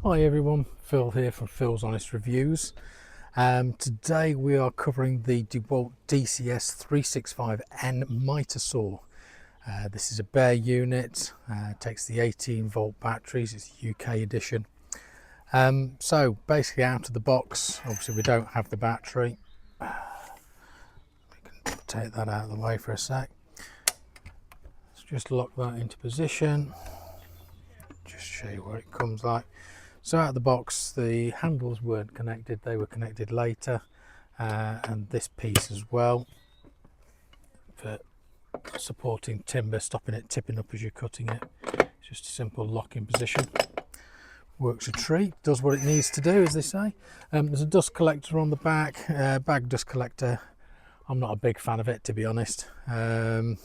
Hi everyone, Phil here from Phil's Honest Reviews. Today we are covering the DeWalt DCS365N Mitre Saw. This is a bare unit, takes the 18 volt batteries, it's the UK edition. So basically out of the box, obviously we don't have the battery. We can take that out of the way for a sec. Let's just lock that into position, just show you what it comes like. So out of the box, the handles weren't connected, they were connected later, and this piece as well for supporting timber, stopping it tipping up as you're cutting it. It's just a simple locking position. Works a treat, does what it needs to do, as they say. There's a dust collector on the back, bag dust collector. I'm not a big fan of it, to be honest. A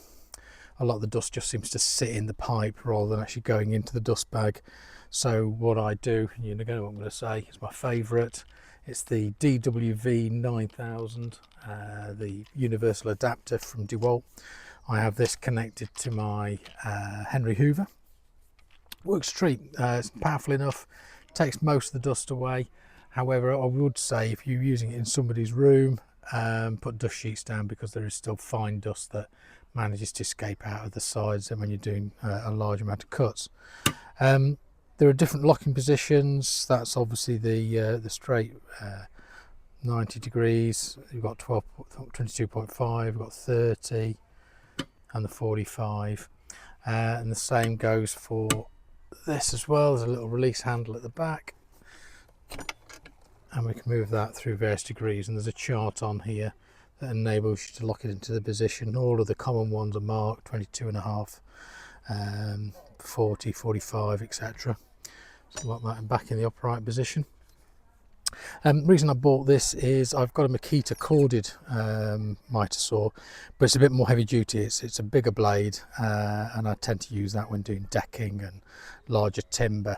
lot of the dust just seems to sit in the pipe rather than actually going into the dust bag. So what I do, you know what I'm going to say, it's my favourite. It's the DWV9000, the universal adapter from DeWalt. I have this connected to my Henry Hoover. Works a treat, it's powerful enough, takes most of the dust away. However, I would say if you're using it in somebody's room, put dust sheets down, because there is still fine dust that manages to escape out of the sides and when you're doing a large amount of cuts. There are different locking positions. That's obviously the straight 90 degrees. You've got 22.5, you've got 30 and the 45, and the same goes for this as well. There's a little release handle at the back, and we can move that through various degrees, and there's a chart on here that enables you to lock it into the position. All of the common ones are marked 22.5, 40, 45, etc. So lock that back in the upright position. The reason I bought this is I've got a Makita corded mitre saw, but it's a bit more heavy duty. It's a bigger blade, and I tend to use that when doing decking and larger timber.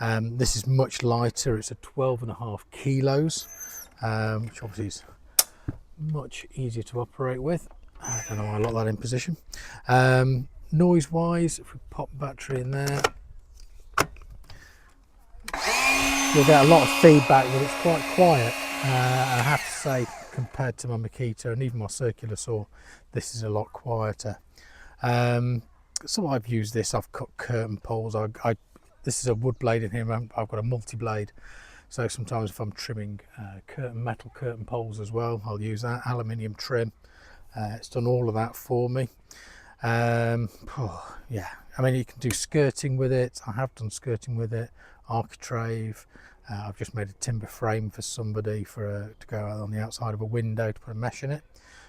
This is much lighter. It's a 12.5 kilos, which obviously is much easier to operate with. I don't know why I lock that in position. Noise wise, if we pop battery in there, you'll get a lot of feedback, but it's quite quiet. I have to say, compared to my Makita and even my circular saw, this is a lot quieter. So I've used this, I've cut curtain poles. This is a wood blade in here, I've got a multi-blade. So sometimes if I'm trimming metal curtain poles as well, I'll use that aluminium trim. It's done all of that for me. Yeah, I mean, you can do skirting with it. I have done skirting with it, architrave. I've just made a timber frame for somebody to go out on the outside of a window to put a mesh in it,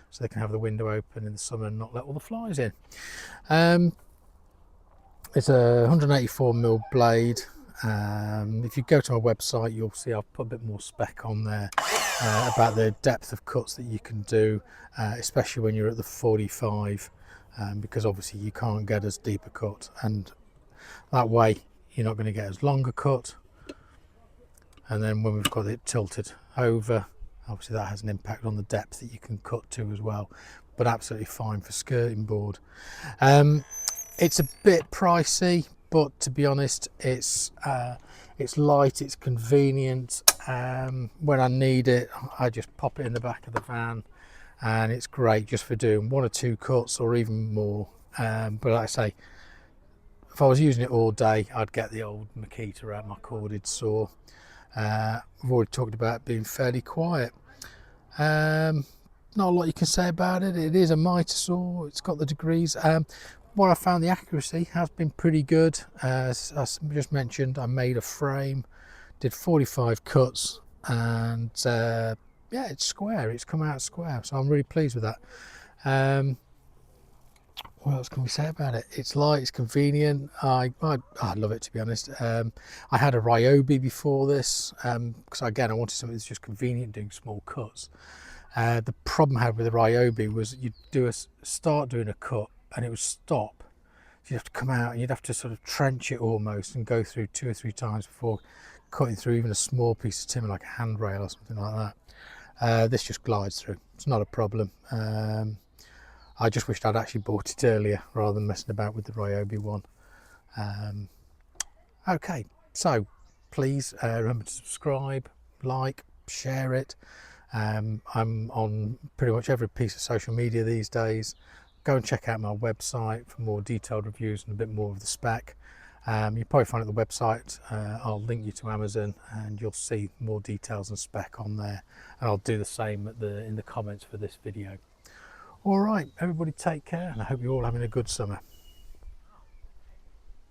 so they can have the window open in the summer and not let all the flies in. It's a 184mm blade. If you go to my website, you'll see I've put a bit more spec on there about the depth of cuts that you can do, especially when you're at the 45, because obviously you can't get as deep a cut, and that way you're not going to get as long a cut. And then when we've got it tilted over, obviously that has an impact on the depth that you can cut to as well, but absolutely fine for skirting board. It's a bit pricey, but to be honest, it's light, it's convenient. When I need it, I just pop it in the back of the van, and it's great just for doing 1 or 2 cuts or even more. But like I say, if I was using it all day, I'd get the old Makita out, my corded saw. We've already talked about it being fairly quiet. Not a lot you can say about it. It is a mitre saw, it's got the degrees. What I found, the accuracy has been pretty good. As I just mentioned, I made a frame, did 45 cuts, and yeah, it's square, it's come out square, so I'm really pleased with that. What else can we say about it? It's light, it's convenient. I love it, to be honest. I had a Ryobi before this, because again I wanted something that's just convenient doing small cuts. The problem I had with the Ryobi was you'd start doing a cut and it would stop. So you'd have to come out and you'd have to sort of trench it almost and go through 2 or 3 times before cutting through even a small piece of timber like a handrail or something like that. This just glides through, it's not a problem. I just wished I'd actually bought it earlier rather than messing about with the Ryobi one. Okay, so please remember to subscribe, like, share it. I'm on pretty much every piece of social media these days. Go and check out my website for more detailed reviews and a bit more of the spec. You'll probably find at the website, I'll link you to Amazon and you'll see more details and spec on there. And I'll do the same in the comments for this video. All right, everybody take care, and I hope you're all having a good summer.